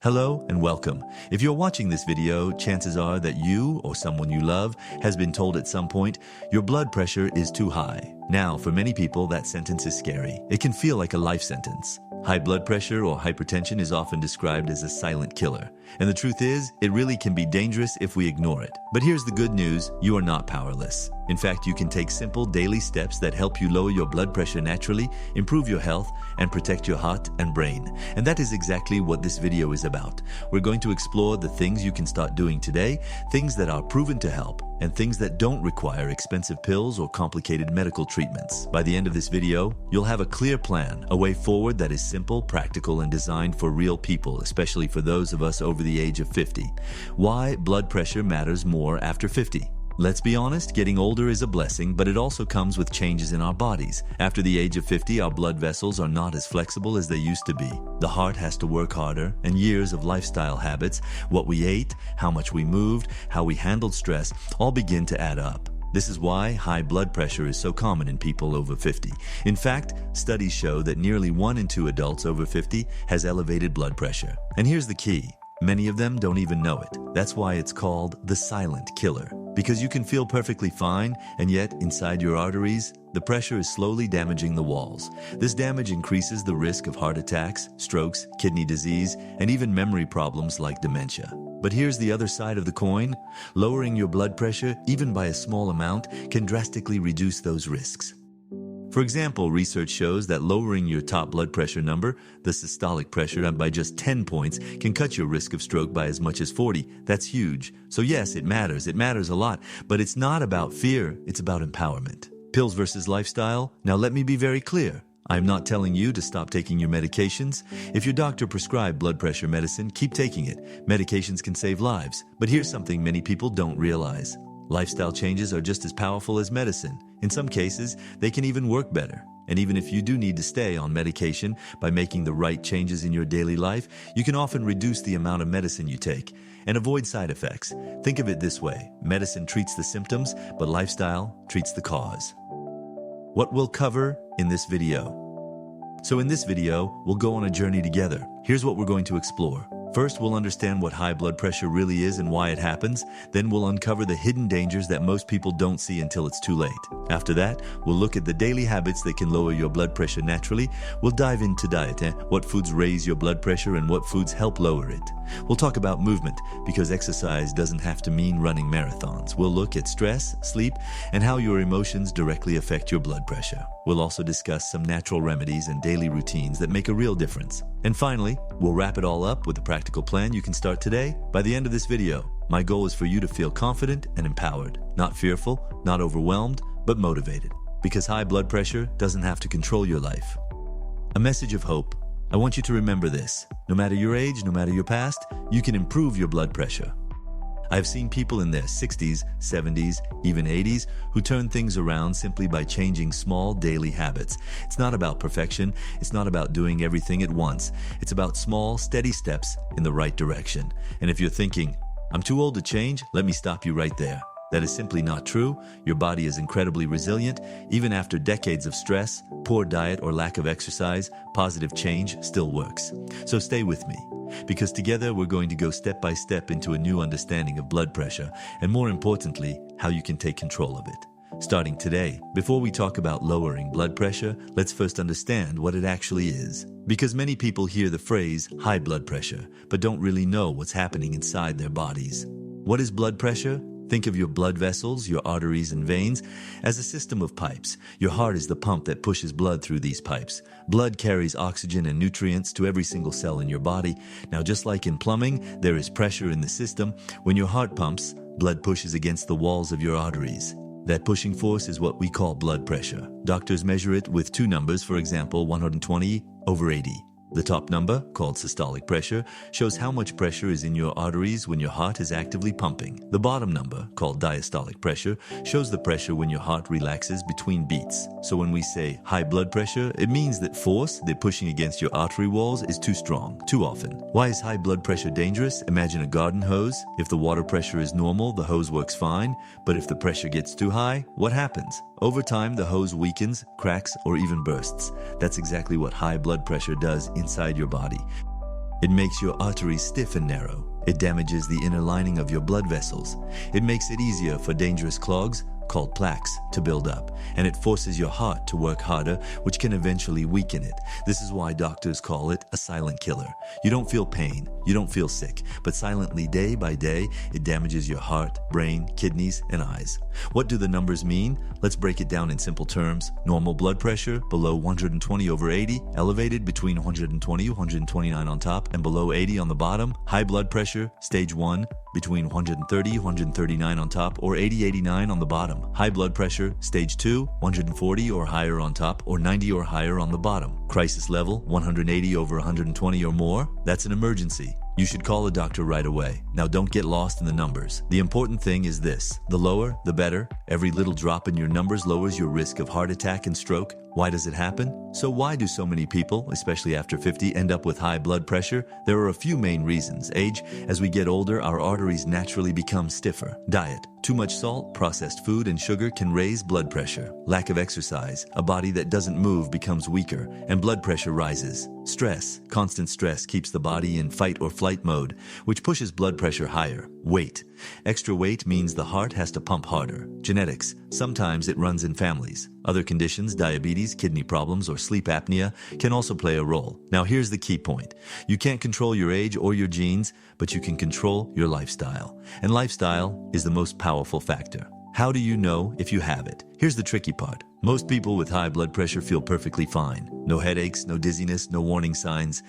Hello and welcome. If you're watching this video, chances are that you or someone you love has been told at some point, your blood pressure is too high. Now, for many people, that sentence is scary. It can feel like a life sentence. High blood pressure or hypertension is often described as a silent killer. And the truth is, it really can be dangerous if we ignore it. But here's the good news, you are not powerless. In fact, you can take simple daily steps that help you lower your blood pressure naturally, improve your health, and protect your heart and brain. And that is exactly what this video is about. We're going to explore the things you can start doing today, things that are proven to help, and things that don't require expensive pills or complicated medical treatments. By the end of this video, you'll have a clear plan, a way forward that is simple, practical, and designed for real people, especially for those of us over the age of 50. Why blood pressure matters more after 50. Let's be honest, getting older is a blessing, but it also comes with changes in our bodies. After the age of 50, our blood vessels are not as flexible as they used to be. The heart has to work harder, and years of lifestyle habits, what we ate, how much we moved, how we handled stress, all begin to add up. This is why high blood pressure is so common in people over 50. In fact, studies show that nearly 1 in 2 adults over 50 has elevated blood pressure. And here's the key. Many of them don't even know it. That's why it's called the silent killer. Because you can feel perfectly fine, and yet inside your arteries, the pressure is slowly damaging the walls. This damage increases the risk of heart attacks, strokes, kidney disease, and even memory problems like dementia. But here's the other side of the coin. Lowering your blood pressure, even by a small amount, can drastically reduce those risks. For example, research shows that lowering your top blood pressure number, the systolic pressure, by just 10 points can cut your risk of stroke by as much as 40. That's huge. So yes, it matters a lot, but it's not about fear, it's about empowerment. Pills versus lifestyle? Now let me be very clear. I'm not telling you to stop taking your medications. If your doctor prescribed blood pressure medicine, keep taking it. Medications can save lives. But here's something many people don't realize. Lifestyle changes are just as powerful as medicine. In some cases, they can even work better. And even if you do need to stay on medication, by making the right changes in your daily life, you can often reduce the amount of medicine you take and avoid side effects. Think of it this way. Medicine treats the symptoms, but lifestyle treats the cause. What we'll cover in this video. So in this video, we'll go on a journey together. Here's what we're going to explore. First, we'll understand what high blood pressure really is and why it happens. Then we'll uncover the hidden dangers that most people don't see until it's too late. After that, we'll look at the daily habits that can lower your blood pressure naturally. We'll dive into diet, what foods raise your blood pressure and what foods help lower it. We'll talk about movement, because exercise doesn't have to mean running marathons. We'll look at stress, sleep, and how your emotions directly affect your blood pressure. We'll also discuss some natural remedies and daily routines that make a real difference. And finally, we'll wrap it all up with a practical plan you can start today. By the end of this video, my goal is for you to feel confident and empowered, not fearful, not overwhelmed, but motivated. Because high blood pressure doesn't have to control your life. A message of hope. I want you to remember this. No matter your age, no matter your past, you can improve your blood pressure. I've seen people in their 60s, 70s, even 80s who turn things around simply by changing small daily habits. It's not about perfection. It's not about doing everything at once. It's about small, steady steps in the right direction. And if you're thinking, I'm too old to change, let me stop you right there. That is simply not true. Your body is incredibly resilient. Even after decades of stress, poor diet, or lack of exercise, positive change still works. So stay with me, because together we're going to go step by step into a new understanding of blood pressure, and more importantly, how you can take control of it. Starting today, before we talk about lowering blood pressure, let's first understand what it actually is. Because many people hear the phrase high blood pressure, but don't really know what's happening inside their bodies. What is blood pressure? Think of your blood vessels, your arteries and veins, as a system of pipes. Your heart is the pump that pushes blood through these pipes. Blood carries oxygen and nutrients to every single cell in your body. Now, just like in plumbing, there is pressure in the system. When your heart pumps, blood pushes against the walls of your arteries. That pushing force is what we call blood pressure. Doctors measure it with 2 numbers, for example, 120/80. The top number, called systolic pressure, shows how much pressure is in your arteries when your heart is actively pumping. The bottom number, called diastolic pressure, shows the pressure when your heart relaxes between beats. So when we say high blood pressure, it means that force they're pushing against your artery walls is too strong, too often. Why is high blood pressure dangerous? Imagine a garden hose. If the water pressure is normal, the hose works fine. But if the pressure gets too high, what happens? Over time, the hose weakens, cracks, or even bursts. That's exactly what high blood pressure does inside your body. It makes your arteries stiff and narrow. It damages the inner lining of your blood vessels. It makes it easier for dangerous clogs, called plaques, to build up, and it forces your heart to work harder, which can eventually weaken it. This is why doctors call it a silent killer. You don't feel pain, you don't feel sick, but silently, day by day, it damages your heart, brain, kidneys, and eyes. What do the numbers mean? Let's break it down in simple terms. Normal blood pressure, below 120/80, elevated between 120 and 129 on top, and below 80 on the bottom. High blood pressure, stage 1, between 130 and 139 on top, or 80/89 on the bottom. High blood pressure, stage 2, 140 or higher on top, or 90 or higher on the bottom. Crisis level, 180/120 or more. That's an emergency. You should call a doctor right away. Now don't get lost in the numbers. The important thing is this: the lower, the better. Every little drop in your numbers lowers your risk of heart attack and stroke. Why does it happen? So why do so many people, especially after 50, end up with high blood pressure? There are a few main reasons. Age. As we get older, our arteries naturally become stiffer. Diet. Too much salt, processed food, and sugar can raise blood pressure. Lack of exercise. A body that doesn't move becomes weaker, and blood pressure rises. Stress. Constant stress keeps the body in fight or flight mode, which pushes blood pressure higher. Weight. Extra weight means the heart has to pump harder. Genetics. Sometimes it runs in families. Other conditions, diabetes, kidney problems, or sleep apnea, can also play a role. Now here's the key point. You can't control your age or your genes, but you can control your lifestyle. And lifestyle is the most powerful factor. How do you know if you have it? Here's the tricky part. Most people with high blood pressure feel perfectly fine. No headaches, no dizziness, no warning signs.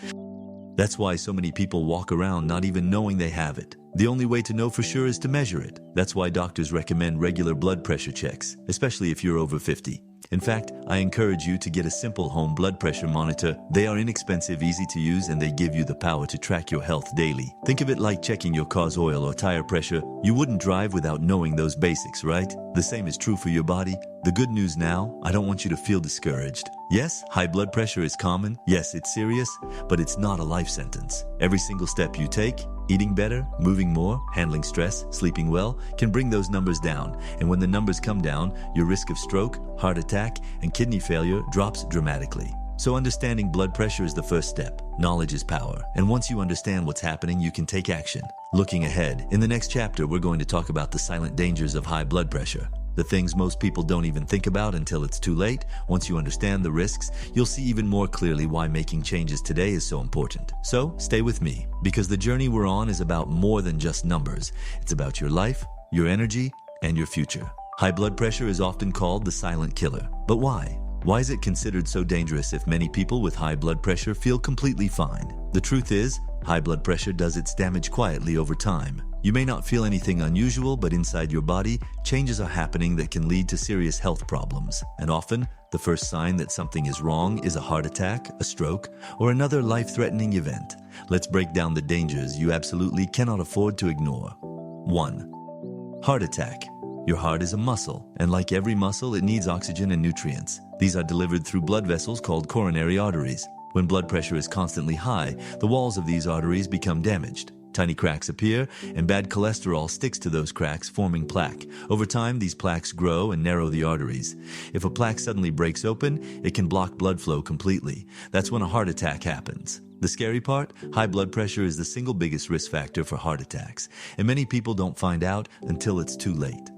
That's why so many people walk around not even knowing they have it. The only way to know for sure is to measure it. That's why doctors recommend regular blood pressure checks, especially if you're over 50. In fact, I encourage you to get a simple home blood pressure monitor. They are inexpensive, easy to use, and they give you the power to track your health daily. Think of it like checking your car's oil or tire pressure. You wouldn't drive without knowing those basics, right? The same is true for your body. The good news now, I don't want you to feel discouraged. Yes, high blood pressure is common. Yes, it's serious, but it's not a life sentence. Every single step you take, eating better, moving more, handling stress, sleeping well, can bring those numbers down. And when the numbers come down, your risk of stroke, heart attack, and kidney failure drops dramatically. So understanding blood pressure is the first step. Knowledge is power. And once you understand what's happening, you can take action. Looking ahead, in the next chapter, we're going to talk about the silent dangers of high blood pressure. The things most people don't even think about until it's too late. Once you understand the risks, you'll see even more clearly why making changes today is so important. So stay with me, because the journey we're on is about more than just numbers. It's about your life, your energy, and your future. High blood pressure is often called the silent killer. But why? Why is it considered so dangerous if many people with high blood pressure feel completely fine? The truth is, high blood pressure does its damage quietly over time. You may not feel anything unusual, but inside your body, changes are happening that can lead to serious health problems. And often, the first sign that something is wrong is a heart attack, a stroke, or another life-threatening event. Let's break down the dangers you absolutely cannot afford to ignore. 1. Heart attack. Your heart is a muscle, and like every muscle, it needs oxygen and nutrients. These are delivered through blood vessels called coronary arteries. When blood pressure is constantly high, the walls of these arteries become damaged. Tiny cracks appear, and bad cholesterol sticks to those cracks, forming plaque. Over time, these plaques grow and narrow the arteries. If a plaque suddenly breaks open, it can block blood flow completely. That's when a heart attack happens. The scary part? High blood pressure is the single biggest risk factor for heart attacks, and many people don't find out until it's too late.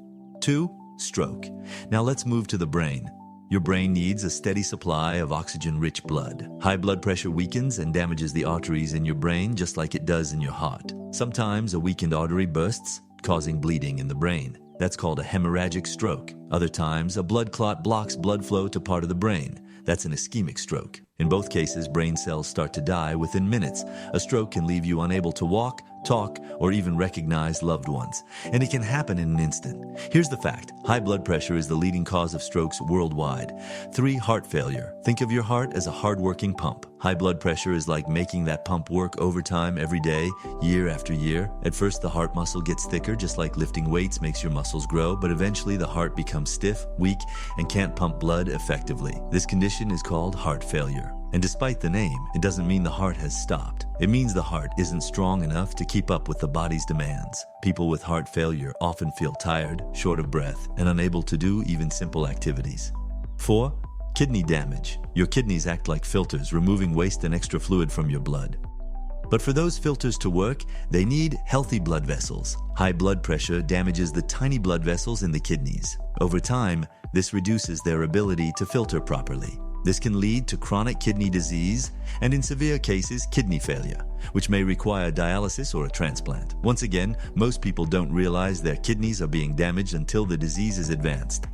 2. Stroke. Now let's move to the brain. Your brain needs a steady supply of oxygen-rich blood. High blood pressure weakens and damages the arteries in your brain just like it does in your heart. Sometimes a weakened artery bursts, causing bleeding in the brain. That's called a hemorrhagic stroke. Other times, a blood clot blocks blood flow to part of the brain. That's an ischemic stroke. In both cases, brain cells start to die within minutes. A stroke can leave you unable to walk, talk, or even recognize loved ones. And it can happen in an instant. Here's the fact. High blood pressure is the leading cause of strokes worldwide. 3. Heart failure. Think of your heart as a hard-working pump. High blood pressure is like making that pump work overtime every day, year after year. At first, the heart muscle gets thicker, just like lifting weights makes your muscles grow, but eventually the heart becomes stiff, weak, and can't pump blood effectively. This condition is called heart failure. And despite the name, it doesn't mean the heart has stopped. It means the heart isn't strong enough to keep up with the body's demands. People with heart failure often feel tired, short of breath, and unable to do even simple activities. 4. Kidney damage. Your kidneys act like filters, removing waste and extra fluid from your blood. But for those filters to work, they need healthy blood vessels. High blood pressure damages the tiny blood vessels in the kidneys. Over time, this reduces their ability to filter properly. This can lead to chronic kidney disease and, in severe cases, kidney failure, which may require dialysis or a transplant. Once again, most people don't realize their kidneys are being damaged until the disease is advanced.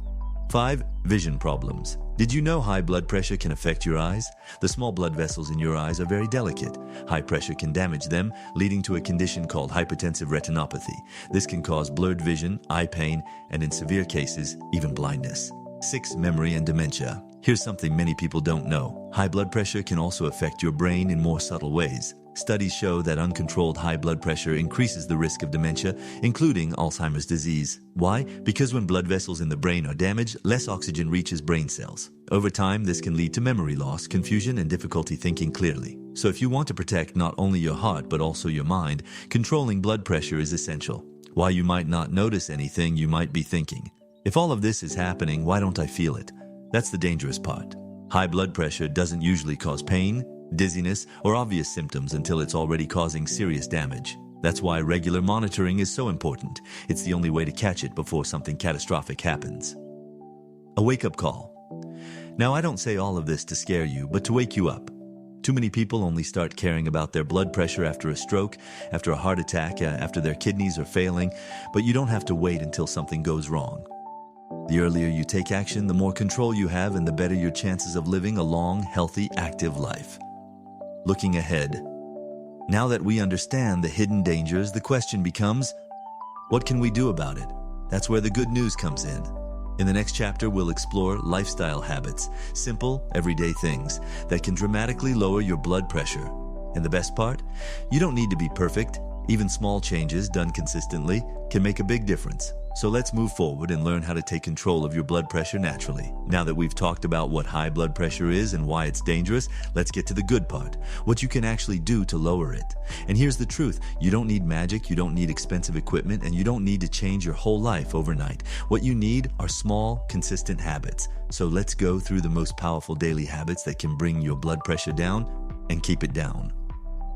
5. Vision problems. Did you know high blood pressure can affect your eyes? The small blood vessels in your eyes are very delicate. High pressure can damage them, leading to a condition called hypertensive retinopathy. This can cause blurred vision, eye pain, and in severe cases, even blindness. 6. Memory and dementia. Here's something many people don't know. High blood pressure can also affect your brain in more subtle ways. Studies show that uncontrolled high blood pressure increases the risk of dementia, including Alzheimer's disease. Why? Because when blood vessels in the brain are damaged, less oxygen reaches brain cells. Over time, this can lead to memory loss, confusion, and difficulty thinking clearly. So if you want to protect not only your heart but also your mind, controlling blood pressure is essential. While you might not notice anything, you might be thinking, if all of this is happening, why don't I feel it? That's the dangerous part. High blood pressure doesn't usually cause pain, dizziness, or obvious symptoms until it's already causing serious damage. That's why regular monitoring is so important. It's the only way to catch it before something catastrophic happens. A wake-up call. Now, I don't say all of this to scare you, but to wake you up. Too many people only start caring about their blood pressure after a stroke, after a heart attack, after their kidneys are failing, but you don't have to wait until something goes wrong. The earlier you take action, the more control you have and the better your chances of living a long, healthy, active life. Looking ahead. Now that we understand the hidden dangers, the question becomes, what can we do about it? That's where the good news comes in. In the next chapter, we'll explore lifestyle habits, simple, everyday things that can dramatically lower your blood pressure. And the best part? You don't need to be perfect. Even small changes done consistently can make a big difference. So let's move forward and learn how to take control of your blood pressure naturally. Now that we've talked about what high blood pressure is and why it's dangerous, let's get to the good part, what you can actually do to lower it. And here's the truth, you don't need magic, you don't need expensive equipment, and you don't need to change your whole life overnight. What you need are small, consistent habits. So let's go through the most powerful daily habits that can bring your blood pressure down and keep it down.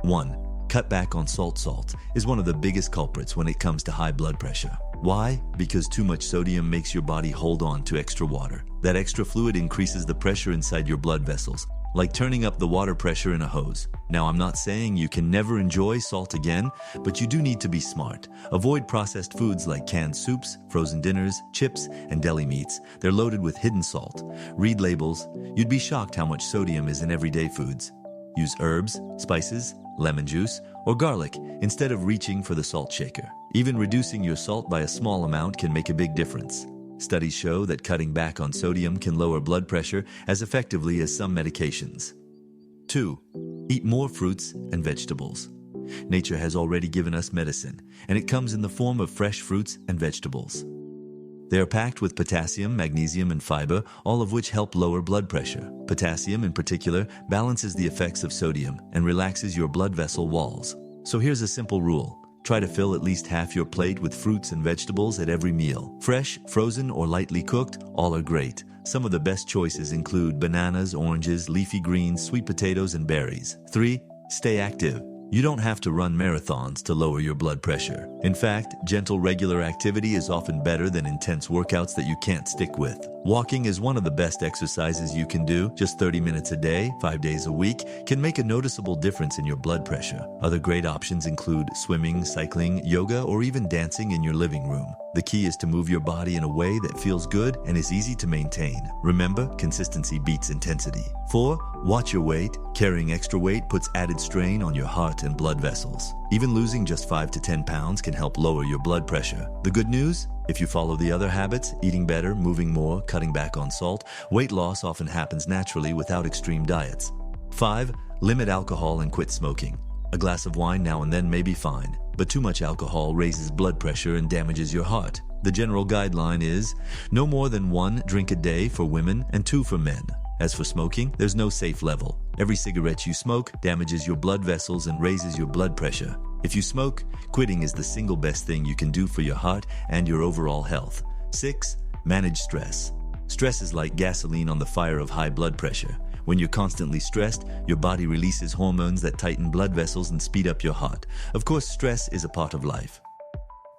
1. Cut back on salt. Salt is one of the biggest culprits when it comes to high blood pressure. Why? Because too much sodium makes your body hold on to extra water. That extra fluid increases the pressure inside your blood vessels, like turning up the water pressure in a hose. Now, I'm not saying you can never enjoy salt again, but you do need to be smart. Avoid processed foods like canned soups, frozen dinners, chips, and deli meats. They're loaded with hidden salt. Read labels. You'd be shocked how much sodium is in everyday foods. Use herbs, spices, lemon juice, or garlic instead of reaching for the salt shaker. Even reducing your salt by a small amount can make a big difference. Studies show that cutting back on sodium can lower blood pressure as effectively as some medications. 2. Eat more fruits and vegetables. Nature has already given us medicine, and it comes in the form of fresh fruits and vegetables. They are packed with potassium, magnesium, and fiber, all of which help lower blood pressure. Potassium, in particular, balances the effects of sodium and relaxes your blood vessel walls. So here's a simple rule. Try to fill at least half your plate with fruits and vegetables at every meal. Fresh, frozen, or lightly cooked, all are great. Some of the best choices include bananas, oranges, leafy greens, sweet potatoes, and berries. 3. Stay active. You don't have to run marathons to lower your blood pressure. In fact, gentle regular activity is often better than intense workouts that you can't stick with. Walking is one of the best exercises you can do. Just 30 minutes a day, 5 days a week, can make a noticeable difference in your blood pressure. Other great options include swimming, cycling, yoga, or even dancing in your living room. The key is to move your body in a way that feels good and is easy to maintain. Remember, consistency beats intensity. 4. Watch your weight. Carrying extra weight puts added strain on your heart and blood vessels. Even losing just 5 to 10 pounds can help lower your blood pressure. The good news? If you follow the other habits, eating better, moving more, cutting back on salt, weight loss often happens naturally without extreme diets. 5. Limit alcohol and quit smoking. A glass of wine now and then may be fine, but too much alcohol raises blood pressure and damages your heart. The general guideline is no more than 1 drink a day for women and 2 for men. As for smoking, there's no safe level. Every cigarette you smoke damages your blood vessels and raises your blood pressure. If you smoke, quitting is the single best thing you can do for your heart and your overall health. 6. Manage stress. Stress is like gasoline on the fire of high blood pressure. When you're constantly stressed, your body releases hormones that tighten blood vessels and speed up your heart. Of course, stress is a part of life.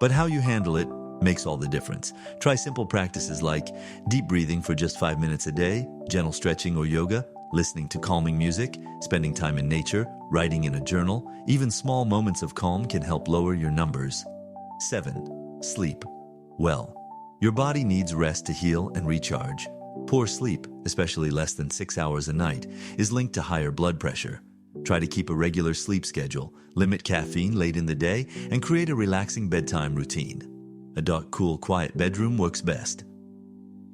But how you handle it makes all the difference. Try simple practices like deep breathing for just 5 minutes a day, gentle stretching or yoga, listening to calming music, spending time in nature, writing in a journal. Even small moments of calm can help lower your numbers. 7. Sleep well. Your body needs rest to heal and recharge. Poor sleep, especially less than 6 hours a night, is linked to higher blood pressure. Try to keep a regular sleep schedule, limit caffeine late in the day, and create a relaxing bedtime routine. A dark, cool, quiet bedroom works best.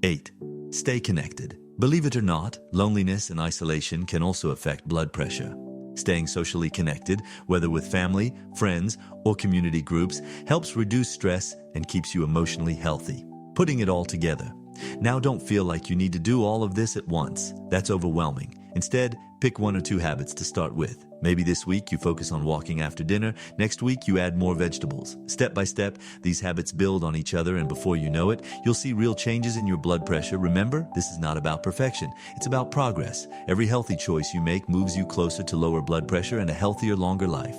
8. Stay connected. Believe it or not, loneliness and isolation can also affect blood pressure. Staying socially connected, whether with family, friends, or community groups, helps reduce stress and keeps you emotionally healthy. Putting it all together. Now don't feel like you need to do all of this at once. That's overwhelming. Instead, pick 1 or 2 habits to start with. Maybe this week you focus on walking after dinner. Next week you add more vegetables. Step by step, these habits build on each other, and before you know it, you'll see real changes in your blood pressure. Remember, this is not about perfection. It's about progress. Every healthy choice you make moves you closer to lower blood pressure and a healthier, longer life.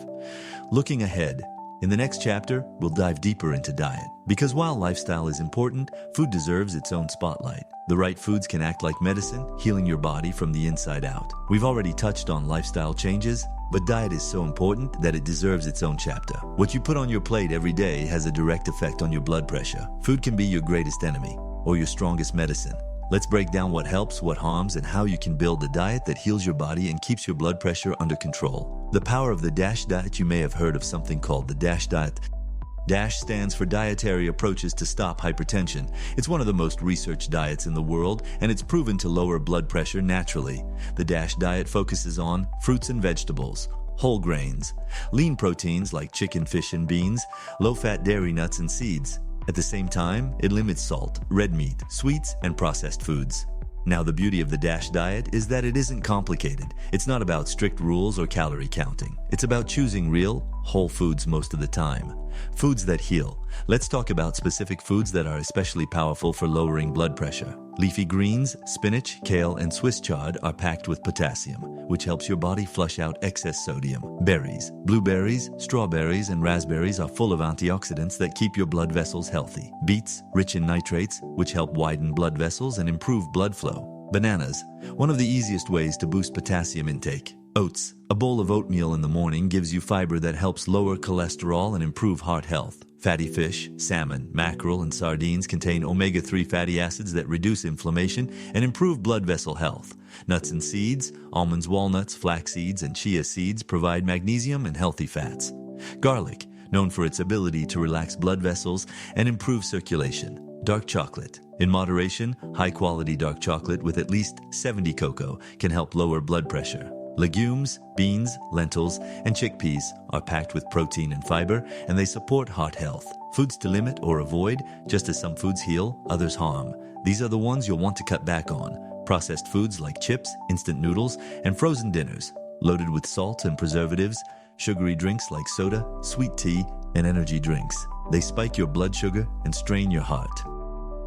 Looking ahead, in the next chapter, we'll dive deeper into diet. Because while lifestyle is important, food deserves its own spotlight. The right foods can act like medicine, healing your body from the inside out. We've already touched on lifestyle changes, but diet is so important that it deserves its own chapter. What you put on your plate every day has a direct effect on your blood pressure. Food can be your greatest enemy or your strongest medicine. Let's break down what helps, what harms, and how you can build a diet that heals your body and keeps your blood pressure under control. The power of the DASH diet. You may have heard of something called the DASH diet. DASH stands for Dietary Approaches to Stop Hypertension. It's one of the most researched diets in the world, and it's proven to lower blood pressure naturally. The DASH diet focuses on fruits and vegetables, whole grains, lean proteins like chicken, fish, and beans, low-fat dairy, nuts, and seeds. At the same time, it limits salt, red meat, sweets, and processed foods. Now, the beauty of the DASH diet is that it isn't complicated. It's not about strict rules or calorie counting. It's about choosing real, whole foods most of the time. Foods that heal. Let's talk about specific foods that are especially powerful for lowering blood pressure. Leafy greens, spinach, kale, and Swiss chard are packed with potassium, which helps your body flush out excess sodium. Berries, blueberries, strawberries, and raspberries are full of antioxidants that keep your blood vessels healthy. Beets, rich in nitrates, which help widen blood vessels and improve blood flow. Bananas, one of the easiest ways to boost potassium intake. Oats, a bowl of oatmeal in the morning gives you fiber that helps lower cholesterol and improve heart health. Fatty fish, salmon, mackerel, and sardines contain omega-3 fatty acids that reduce inflammation and improve blood vessel health. Nuts and seeds, almonds, walnuts, flax seeds, and chia seeds provide magnesium and healthy fats. Garlic, known for its ability to relax blood vessels and improve circulation. Dark chocolate. In moderation, high-quality dark chocolate with at least 70 cocoa can help lower blood pressure. Legumes, beans, lentils, and chickpeas are packed with protein and fiber, and they support heart health. Foods to limit or avoid, just as some foods heal, others harm. These are the ones you'll want to cut back on. Processed foods like chips, instant noodles, and frozen dinners, loaded with salt and preservatives, sugary drinks like soda, sweet tea, and energy drinks. They spike your blood sugar and strain your heart.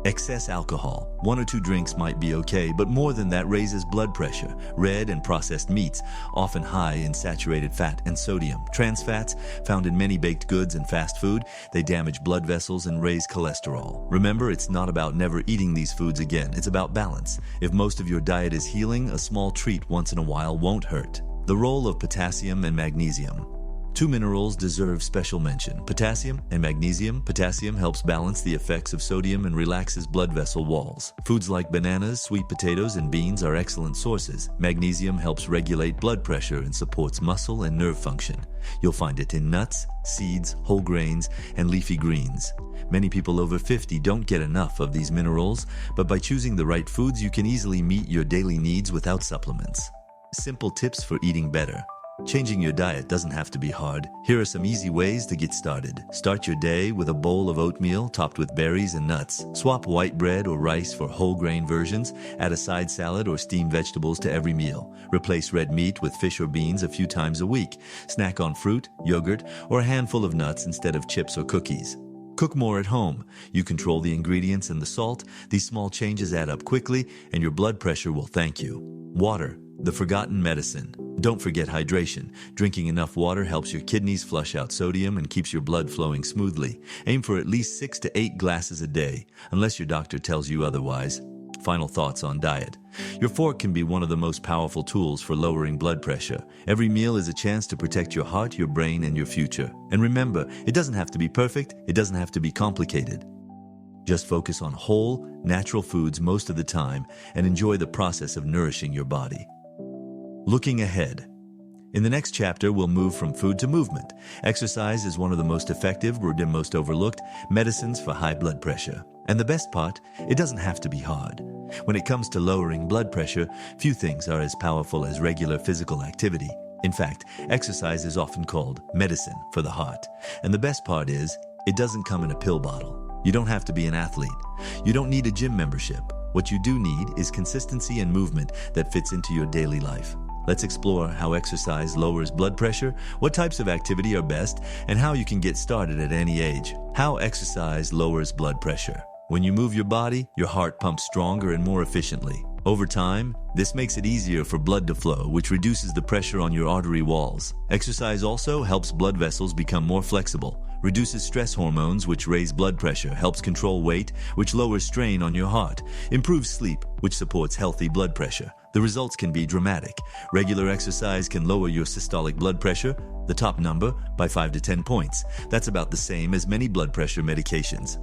Excess alcohol. 1 or 2 drinks might be okay, but more than that raises blood pressure. Red and processed meats, often high in saturated fat and sodium. Trans fats, found in many baked goods and fast food, they damage blood vessels and raise cholesterol. Remember, it's not about never eating these foods again. It's about balance. If most of your diet is healing, a small treat once in a while won't hurt. The role of potassium and magnesium. 2 minerals deserve special mention: potassium and magnesium. Potassium helps balance the effects of sodium and relaxes blood vessel walls. Foods like bananas, sweet potatoes, and beans are excellent sources. Magnesium helps regulate blood pressure and supports muscle and nerve function. You'll find it in nuts, seeds, whole grains, and leafy greens. Many people over 50 don't get enough of these minerals, but by choosing the right foods, you can easily meet your daily needs without supplements. Simple tips for eating better. Changing your diet doesn't have to be hard. Here are some easy ways to get started. Start your day with a bowl of oatmeal topped with berries and nuts. Swap white bread or rice for whole grain versions. Add a side salad or steamed vegetables to every meal. Replace red meat with fish or beans a few times a week. Snack on fruit, yogurt, or a handful of nuts instead of chips or cookies. Cook more at home. You control the ingredients and the salt. These small changes add up quickly, and your blood pressure will thank you. Water. The forgotten medicine. Don't forget hydration. Drinking enough water helps your kidneys flush out sodium and keeps your blood flowing smoothly. Aim for at least 6 to 8 glasses a day, unless your doctor tells you otherwise. Final thoughts on diet. Your fork can be one of the most powerful tools for lowering blood pressure. Every meal is a chance to protect your heart, your brain, and your future. And remember, it doesn't have to be perfect, it doesn't have to be complicated. Just focus on whole, natural foods most of the time and enjoy the process of nourishing your body. Looking ahead. In the next chapter, we'll move from food to movement. Exercise is one of the most effective or the most overlooked medicines for high blood pressure. And the best part, it doesn't have to be hard. When it comes to lowering blood pressure, few things are as powerful as regular physical activity. In fact, exercise is often called medicine for the heart. And the best part is, it doesn't come in a pill bottle. You don't have to be an athlete. You don't need a gym membership. What you do need is consistency and movement that fits into your daily life. Let's explore how exercise lowers blood pressure, what types of activity are best, and how you can get started at any age. How exercise lowers blood pressure. When you move your body, your heart pumps stronger and more efficiently. Over time, this makes it easier for blood to flow, which reduces the pressure on your artery walls. Exercise also helps blood vessels become more flexible, reduces stress hormones, which raise blood pressure, helps control weight, which lowers strain on your heart, improves sleep, which supports healthy blood pressure. The results can be dramatic. Regular exercise can lower your systolic blood pressure, the top number, by 5 to 10 points. That's about the same as many blood pressure medications.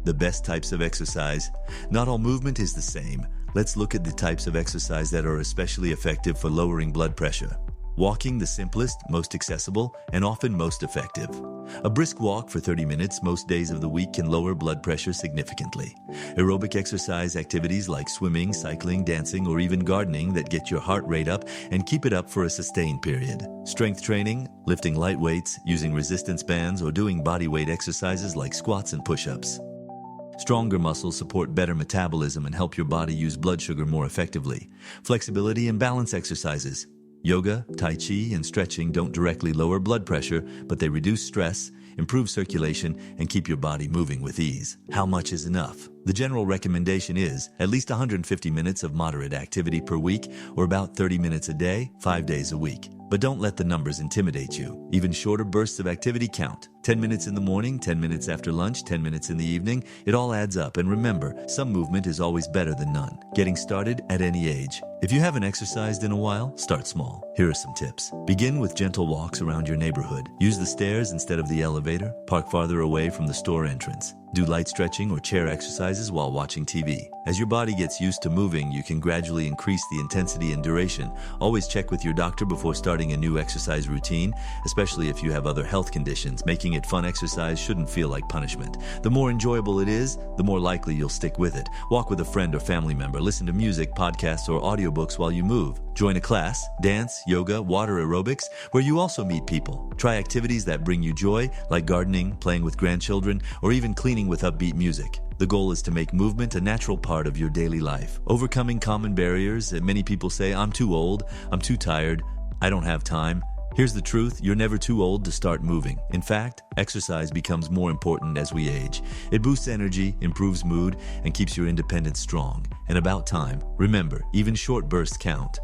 The best types of exercise. Not all movement is the same. Let's look at the types of exercise that are especially effective for lowering blood pressure. Walking, the simplest, most accessible, and often most effective. A brisk walk for 30 minutes most days of the week can lower blood pressure significantly. Aerobic exercise activities like swimming, cycling, dancing, or even gardening that get your heart rate up and keep it up for a sustained period. Strength training, lifting light weights, using resistance bands, or doing body weight exercises like squats and push-ups. Stronger muscles support better metabolism and help your body use blood sugar more effectively. Flexibility and balance exercises. Yoga, Tai Chi, and stretching don't directly lower blood pressure, but they reduce stress, improve circulation, and keep your body moving with ease. How much is enough? The general recommendation is at least 150 minutes of moderate activity per week, or about 30 minutes a day, 5 days a week. But don't let the numbers intimidate you. Even shorter bursts of activity count. 10 minutes in the morning, 10 minutes after lunch, 10 minutes in the evening. It all adds up. And remember, some movement is always better than none. Getting started at any age. If you haven't exercised in a while, start small. Here are some tips. Begin with gentle walks around your neighborhood. Use the stairs instead of the elevator. Park farther away from the store entrance. Do light stretching or chair exercises while watching TV. As your body gets used to moving, you can gradually increase the intensity and duration. Always check with your doctor before starting a new exercise routine, especially if you have other health conditions. Making it fun exercise shouldn't feel like punishment. The more enjoyable it is, the more likely you'll stick with it. Walk with a friend or family member. Listen to music, podcasts, or audiobooks while you move. Join a class, dance, yoga, water aerobics, where you also meet people. Try activities that bring you joy, like gardening, playing with grandchildren, or even cleaning with upbeat music. The goal is to make movement a natural part of your daily life. Overcoming common barriers that many people say, I'm too old, I'm too tired, I don't have time. Here's the truth, you're never too old to start moving. In fact, exercise becomes more important as we age. It boosts energy, improves mood, and keeps your independence strong. And about time. Remember, even short bursts count.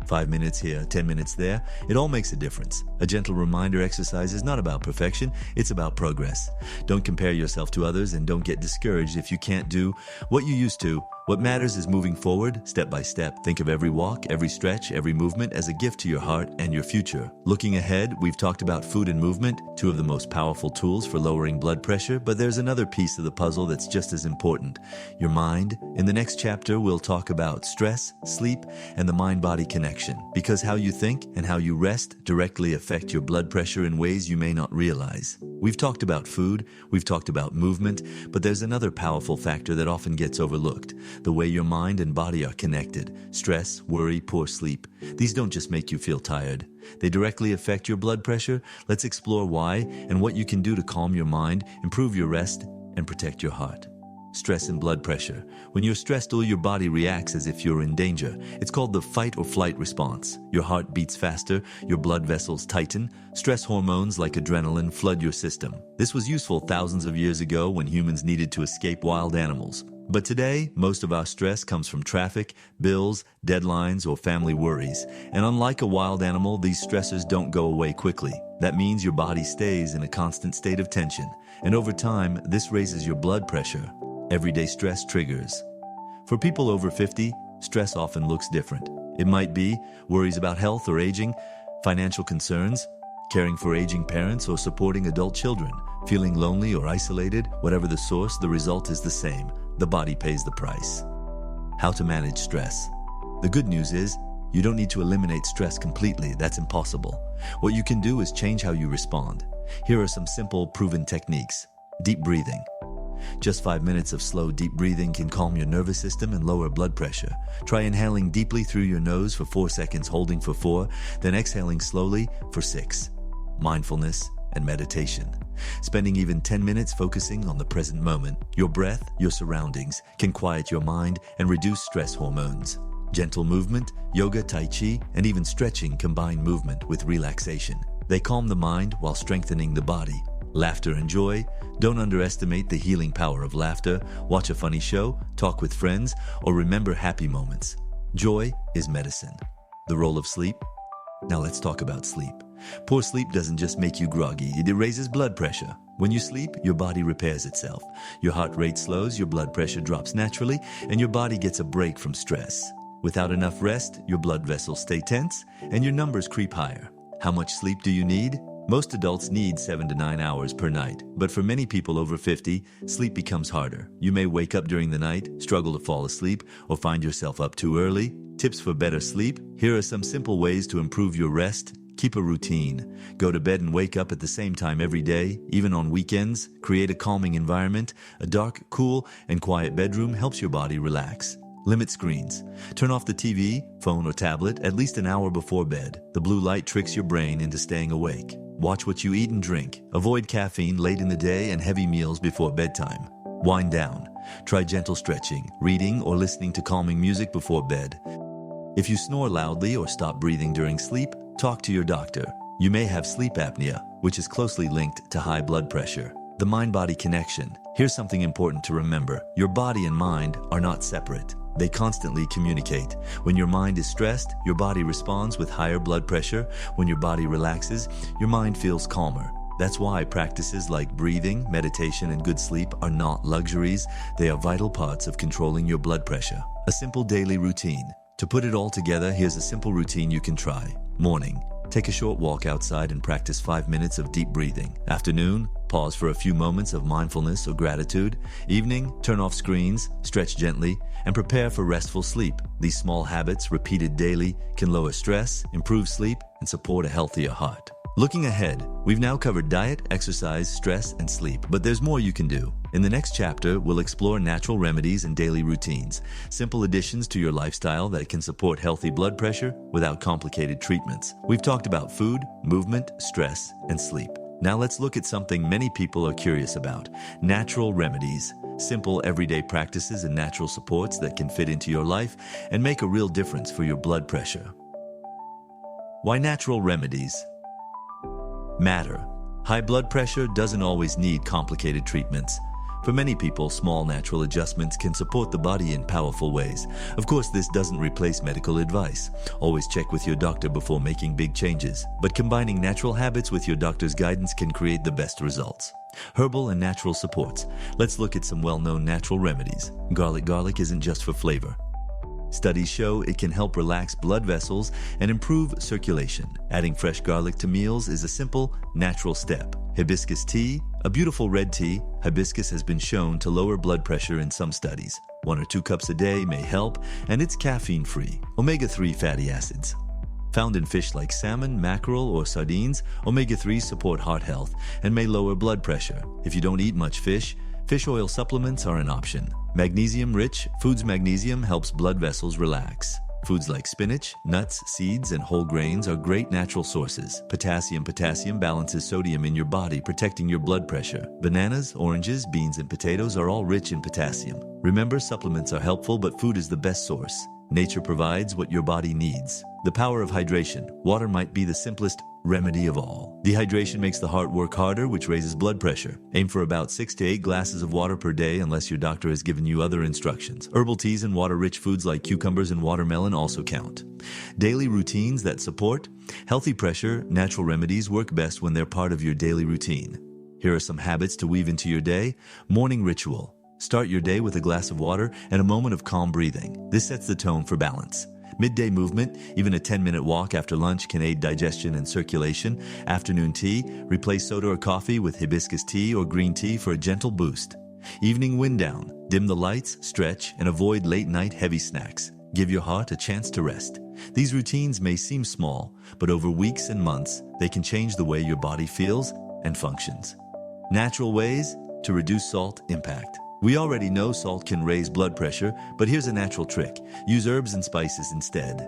5 minutes here, 10 minutes there, it all makes a difference. A gentle reminder, exercise is not about perfection, it's about progress. Don't compare yourself to others and don't get discouraged if you can't do what you used to. What matters is moving forward, step by step. Think of every walk, every stretch, every movement as a gift to your heart and your future. Looking ahead, we've talked about food and movement, two of the most powerful tools for lowering blood pressure, but there's another piece of the puzzle that's just as important, your mind. In the next chapter, we'll talk about stress, sleep, and the mind-body connection, because how you think and how you rest directly affect your blood pressure in ways you may not realize. We've talked about food, we've talked about movement, but there's another powerful factor that often gets overlooked. The way your mind and body are connected. Stress, worry, poor sleep. These don't just make you feel tired. They directly affect your blood pressure. Let's explore why and what you can do to calm your mind, improve your rest, and protect your heart. Stress and blood pressure. When you're stressed, all your body reacts as if you're in danger. It's called the fight or flight response. Your heart beats faster, your blood vessels tighten, stress hormones like adrenaline flood your system. This was useful thousands of years ago when humans needed to escape wild animals. But today, most of our stress comes from traffic, bills, deadlines, or family worries. And unlike a wild animal, these stressors don't go away quickly. That means your body stays in a constant state of tension. And over time, this raises your blood pressure. Everyday stress triggers. For people over 50, stress often looks different. It might be worries about health or aging, financial concerns, caring for aging parents, or supporting adult children. Feeling lonely or isolated, whatever the source, the result is the same. The body pays the price. How to manage stress. The good news is, you don't need to eliminate stress completely. That's impossible. What you can do is change how you respond. Here are some simple, proven techniques. Deep breathing. Just 5 minutes of slow, deep breathing can calm your nervous system and lower blood pressure. Try inhaling deeply through your nose for 4 seconds, holding for 4, then exhaling slowly for 6. Mindfulness and meditation. Spending even 10 minutes focusing on the present moment, your breath, your surroundings, can quiet your mind and reduce stress hormones. Gentle movement, yoga, tai chi, and even stretching combine movement with relaxation. They calm the mind while strengthening the body. Laughter and joy. Don't underestimate the healing power of laughter. Watch a funny show, talk with friends, or remember happy moments. Joy is medicine. The role of sleep. Now let's talk about sleep. Poor sleep doesn't just make you groggy, it raises blood pressure. When you sleep, your body repairs itself. Your heart rate slows, your blood pressure drops naturally, and your body gets a break from stress. Without enough rest, your blood vessels stay tense, and your numbers creep higher. How much sleep do you need? Most adults need 7 to 9 hours per night, but for many people over 50, sleep becomes harder. You may wake up during the night, struggle to fall asleep, or find yourself up too early. Tips for better sleep? Here are some simple ways to improve your rest. Keep a routine. Go to bed and wake up at the same time every day, even on weekends. Create a calming environment. A dark, cool, and quiet bedroom helps your body relax. Limit screens. Turn off the TV, phone, or tablet at least an hour before bed. The blue light tricks your brain into staying awake. Watch what you eat and drink. Avoid caffeine late in the day and heavy meals before bedtime. Wind down. Try gentle stretching, reading, or listening to calming music before bed. If you snore loudly or stop breathing during sleep, talk to your doctor. You may have sleep apnea, which is closely linked to high blood pressure. The mind-body connection. Here's something important to remember. Your body and mind are not separate. They constantly communicate. When your mind is stressed, your body responds with higher blood pressure. When your body relaxes, your mind feels calmer. That's why practices like breathing, meditation, and good sleep are not luxuries. They are vital parts of controlling your blood pressure. A simple daily routine. To put it all together, here's a simple routine you can try. Morning. Take a short walk outside and practice 5 minutes of deep breathing. Afternoon, pause for a few moments of mindfulness or gratitude. Evening, turn off screens, stretch gently, and prepare for restful sleep. These small habits, repeated daily, can lower stress, improve sleep, and support a healthier heart. Looking ahead, we've now covered diet, exercise, stress, and sleep, but there's more you can do. In the next chapter, we'll explore natural remedies and daily routines, simple additions to your lifestyle that can support healthy blood pressure without complicated treatments. We've talked about food, movement, stress, and sleep. Now let's look at something many people are curious about: natural remedies. Simple everyday practices and natural supports that can fit into your life and make a real difference for your blood pressure. Why natural remedies matter. High blood pressure doesn't always need complicated treatments. For many people, small natural adjustments can support the body in powerful ways. Of course, this doesn't replace medical advice. Always check with your doctor before making big changes. But combining natural habits with your doctor's guidance can create the best results. Herbal and natural supports. Let's look at some well-known natural remedies. Garlic isn't just for flavor. Studies show it can help relax blood vessels and improve circulation. Adding fresh garlic to meals is a simple, natural step. Hibiscus tea, a beautiful red tea, hibiscus has been shown to lower blood pressure in some studies. 1 or 2 cups a day may help, and it's caffeine-free. Omega-3 fatty acids. Found in fish like salmon, mackerel, or sardines, omega-3s support heart health and may lower blood pressure. If you don't eat much fish oil supplements are an option. Magnesium-rich foods. Magnesium helps blood vessels relax. Foods like spinach, nuts, seeds, and whole grains are great natural sources. Potassium balances sodium in your body, protecting your blood pressure. Bananas, oranges, beans, and potatoes are all rich in potassium. Remember, supplements are helpful, but food is the best source. Nature provides what your body needs. The power of hydration. Water might be the simplest remedy of all. Dehydration makes the heart work harder, which raises blood pressure. Aim for about 6 to 8 glasses of water per day unless your doctor has given you other instructions. Herbal teas and water-rich foods like cucumbers and watermelon also count. Daily routines that support healthy pressure. Natural remedies work best when they're part of your daily routine. Here are some habits to weave into your day. Morning ritual. Start your day with a glass of water and a moment of calm breathing. This sets the tone for balance. Midday movement, even a 10-minute walk after lunch can aid digestion and circulation. Afternoon tea, replace soda or coffee with hibiscus tea or green tea for a gentle boost. Evening wind down, dim the lights, stretch, and avoid late-night heavy snacks. Give your heart a chance to rest. These routines may seem small, but over weeks and months, they can change the way your body feels and functions. Natural ways to reduce salt impact. We already know salt can raise blood pressure, but here's a natural trick. Use herbs and spices instead.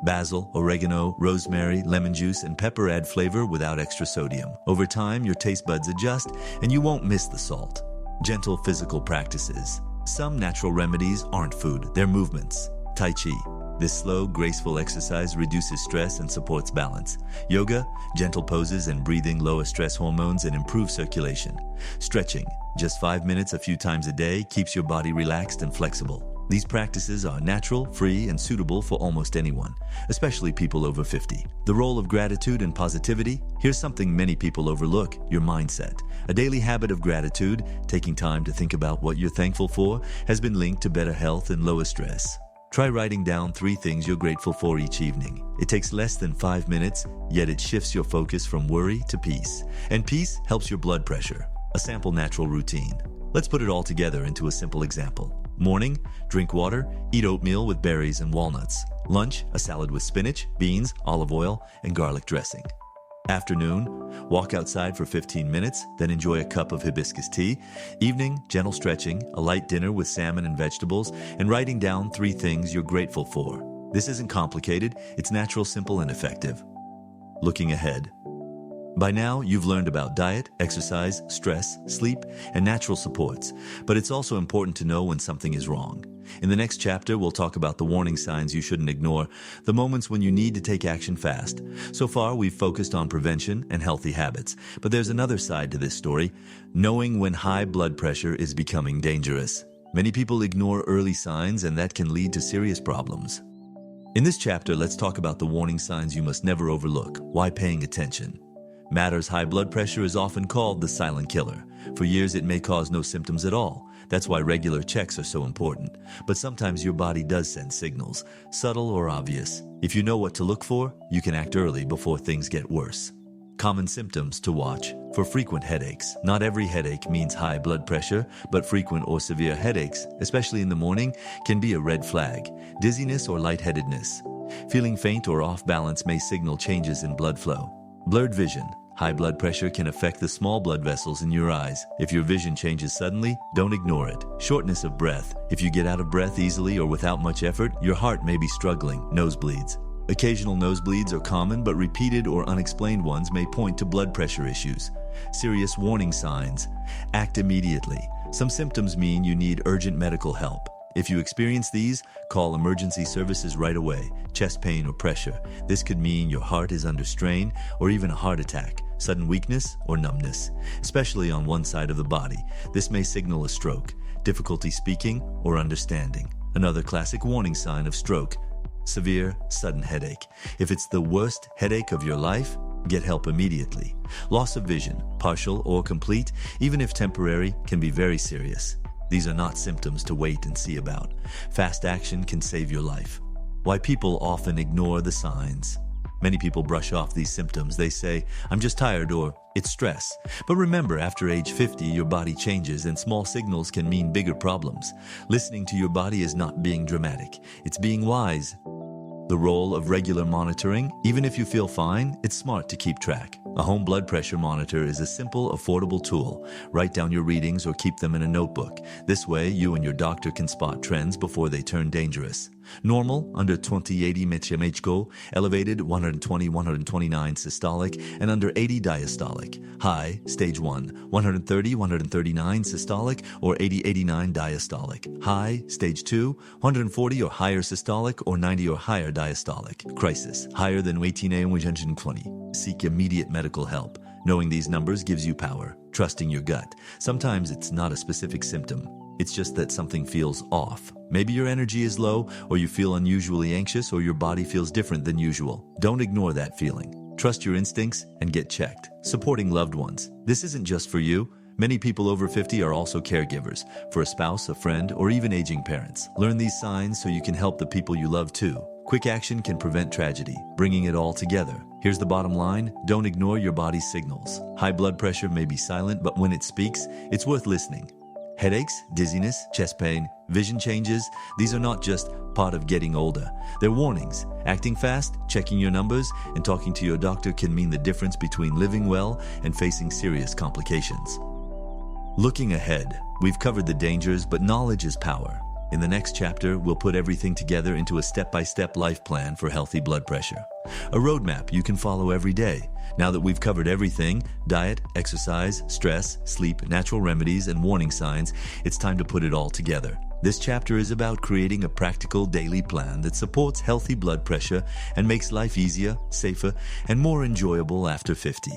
Basil, oregano, rosemary, lemon juice, and pepper add flavor without extra sodium. Over time, your taste buds adjust, and you won't miss the salt. Gentle physical practices. Some natural remedies aren't food, they're movements. Tai Chi. This slow, graceful exercise reduces stress and supports balance. Yoga, gentle poses and breathing lower stress hormones and improve circulation. Stretching, just 5 minutes a few times a day, keeps your body relaxed and flexible. These practices are natural, free, and suitable for almost anyone, especially people over 50. The role of gratitude and positivity. Here's something many people overlook: your mindset. A daily habit of gratitude, taking time to think about what you're thankful for, has been linked to better health and lower stress. Try writing down 3 things you're grateful for each evening. It takes less than 5 minutes, yet it shifts your focus from worry to peace. And peace helps your blood pressure. A sample natural routine. Let's put it all together into a simple example. Morning, drink water, eat oatmeal with berries and walnuts. Lunch, a salad with spinach, beans, olive oil, and garlic dressing. Afternoon, walk outside for 15 minutes, then enjoy a cup of hibiscus tea. Evening, gentle stretching, a light dinner with salmon and vegetables, and writing down 3 things you're grateful for. This isn't complicated, it's natural, simple, and effective. Looking ahead. By now, you've learned about diet, exercise, stress, sleep, and natural supports, but it's also important to know when something is wrong. In the next chapter, we'll talk about the warning signs you shouldn't ignore, the moments when you need to take action fast. So far, we've focused on prevention and healthy habits, but there's another side to this story: knowing when high blood pressure is becoming dangerous. Many people ignore early signs, and that can lead to serious problems. In this chapter, let's talk about the warning signs you must never overlook. Why paying attention matters. High blood pressure is often called the silent killer. For years, it may cause no symptoms at all. That's why regular checks are so important. But sometimes your body does send signals, subtle or obvious. If you know what to look for, you can act early before things get worse. Common symptoms to watch. For frequent headaches. Not every headache means high blood pressure, but frequent or severe headaches, especially in the morning, can be a red flag. Dizziness or lightheadedness. Feeling faint or off balance may signal changes in blood flow. Blurred vision. High blood pressure can affect the small blood vessels in your eyes. If your vision changes suddenly, don't ignore it. Shortness of breath. If you get out of breath easily or without much effort, your heart may be struggling. Nosebleeds. Occasional nosebleeds are common, but repeated or unexplained ones may point to blood pressure issues. Serious warning signs. Act immediately. Some symptoms mean you need urgent medical help. If you experience these, call emergency services right away. Chest pain or pressure. This could mean your heart is under strain or even a heart attack. Sudden weakness or numbness, especially on one side of the body. This may signal a stroke. Difficulty speaking or understanding. Another classic warning sign of stroke. Severe, sudden headache. If it's the worst headache of your life, get help immediately. Loss of vision, partial or complete, even if temporary, can be very serious. These are not symptoms to wait and see about. Fast action can save your life. Why people often ignore the signs. Many people brush off these symptoms. They say, "I'm just tired," or "it's stress." But remember, after age 50, your body changes and small signals can mean bigger problems. Listening to your body is not being dramatic. It's being wise. The role of regular monitoring. Even if you feel fine, it's smart to keep track. A home blood pressure monitor is a simple, affordable tool. Write down your readings or keep them in a notebook. This way, you and your doctor can spot trends before they turn dangerous. Normal, under 20/80 mmHg, elevated 120/129 systolic, and under 80 diastolic. High, stage 1, 130/139 systolic or 80/89 diastolic. High, stage 2, 140 or higher systolic or 90 or higher diastolic. Crisis, higher than 120. Seek immediate medical help. Knowing these numbers gives you power. Trusting your gut. Sometimes it's not a specific symptom. It's just that something feels off. Maybe your energy is low, or you feel unusually anxious, or your body feels different than usual. Don't ignore that feeling. Trust your instincts and get checked. Supporting loved ones. This isn't just for you. Many people over 50 are also caregivers, for a spouse, a friend, or even aging parents. Learn these signs so you can help the people you love too. Quick action can prevent tragedy, bringing it all together. Here's the bottom line: don't ignore your body's signals. High blood pressure may be silent, but when it speaks, it's worth listening. Headaches, dizziness, chest pain, vision changes, these are not just part of getting older. They're warnings. Acting fast, checking your numbers, and talking to your doctor can mean the difference between living well and facing serious complications. Looking ahead, we've covered the dangers, but knowledge is power. In the next chapter, we'll put everything together into a step-by-step life plan for healthy blood pressure. A roadmap you can follow every day. Now that we've covered everything, diet, exercise, stress, sleep, natural remedies, and warning signs, it's time to put it all together. This chapter is about creating a practical daily plan that supports healthy blood pressure and makes life easier, safer, and more enjoyable after 50.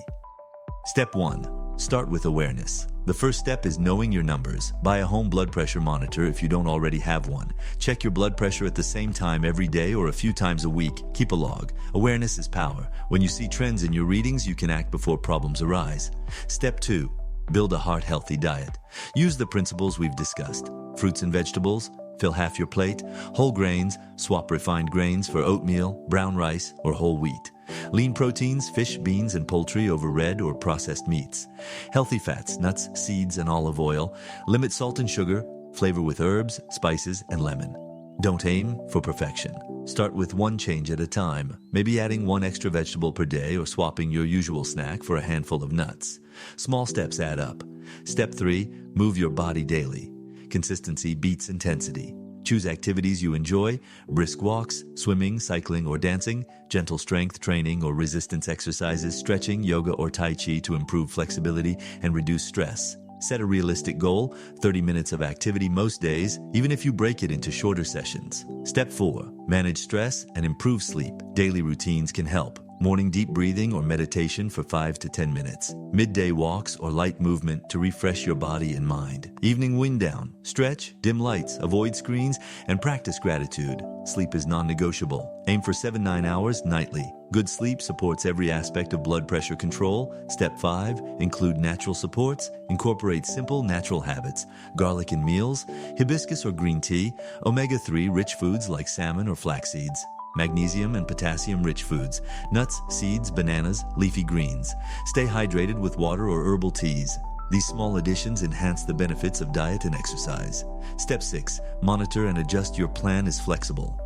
Step 1. Start with awareness. The first step is knowing your numbers. Buy a home blood pressure monitor if you don't already have one. Check your blood pressure at the same time every day or a few times a week. Keep a log. Awareness is power. When you see trends in your readings, you can act before problems arise. Step 2. Build a heart-healthy diet. Use the principles we've discussed. Fruits and vegetables, fill half your plate. Whole grains, swap refined grains for oatmeal, brown rice, or whole wheat. Lean proteins, fish, beans, and poultry over red or processed meats. Healthy fats, nuts, seeds, and olive oil. Limit salt and sugar. Flavor with herbs, spices, and lemon. Don't aim for perfection. Start with one change at a time, maybe adding one extra vegetable per day or swapping your usual snack for a handful of nuts. Small steps add up. Step 3, move your body daily. Consistency beats intensity. Choose activities you enjoy: brisk walks, swimming, cycling, or dancing, gentle strength training or resistance exercises, stretching, yoga, or Tai Chi to improve flexibility and reduce stress. Set a realistic goal, 30 minutes of activity most days, even if you break it into shorter sessions. Step 4, manage stress and improve sleep. Daily routines can help. Morning deep breathing or meditation for 5 to 10 minutes. Midday walks or light movement to refresh your body and mind. Evening wind down. Stretch, dim lights, avoid screens, and practice gratitude. Sleep is non-negotiable. Aim for 7-9 hours nightly. Good sleep supports every aspect of blood pressure control. Step 5, include natural supports. Incorporate simple natural habits. Garlic in meals, hibiscus or green tea, omega-3 rich foods like salmon or flax seeds. Magnesium and potassium-rich foods, nuts, seeds, bananas, leafy greens. Stay hydrated with water or herbal teas. These small additions enhance the benefits of diet and exercise. Step 6, monitor and adjust your plan is flexible.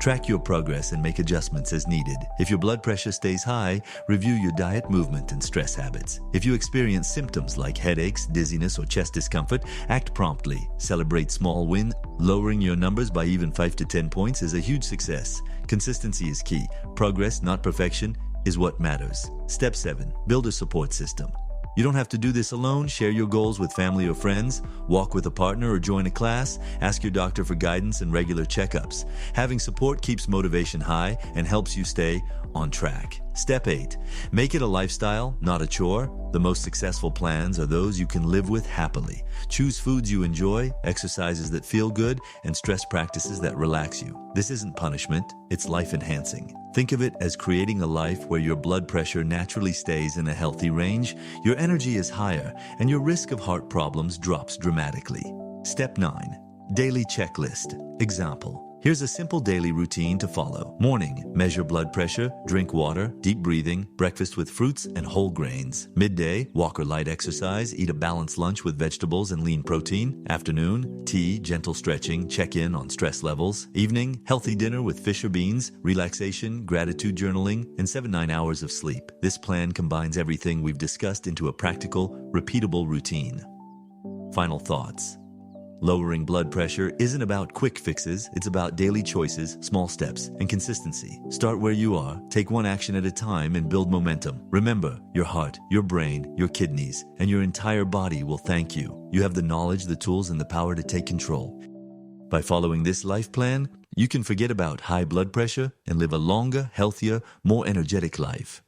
Track your progress and make adjustments as needed. If your blood pressure stays high, review your diet, movement, and stress habits. If you experience symptoms like headaches, dizziness, or chest discomfort, act promptly. Celebrate small wins. Lowering your numbers by even 5 to 10 points is a huge success. Consistency is key. Progress, not perfection, is what matters. Step 7, build a support system. You don't have to do this alone. Share your goals with family or friends. Walk with a partner or join a class. Ask your doctor for guidance and regular checkups. Having support keeps motivation high and helps you stay on track. Step 8, make it a lifestyle, not a chore. The most successful plans are those you can live with happily. Choose foods you enjoy, exercises that feel good, and stress practices that relax you. This isn't punishment, it's life enhancing. Think of it as creating a life where your blood pressure naturally stays in a healthy range, your energy is higher, and your risk of heart problems drops dramatically. Step 9, daily checklist. Example: Here's a simple daily routine to follow. Morning, measure blood pressure, drink water, deep breathing, breakfast with fruits and whole grains. Midday, walk or light exercise, eat a balanced lunch with vegetables and lean protein. Afternoon, tea, gentle stretching, check in on stress levels. Evening, healthy dinner with fish or beans, relaxation, gratitude journaling, and 7-9 hours of sleep. This plan combines everything we've discussed into a practical, repeatable routine. Final thoughts. Lowering blood pressure isn't about quick fixes, it's about daily choices, small steps, and consistency. Start where you are, take one action at a time, and build momentum. Remember, your heart, your brain, your kidneys, and your entire body will thank you. You have the knowledge, the tools, and the power to take control. By following this life plan, you can forget about high blood pressure and live a longer, healthier, more energetic life.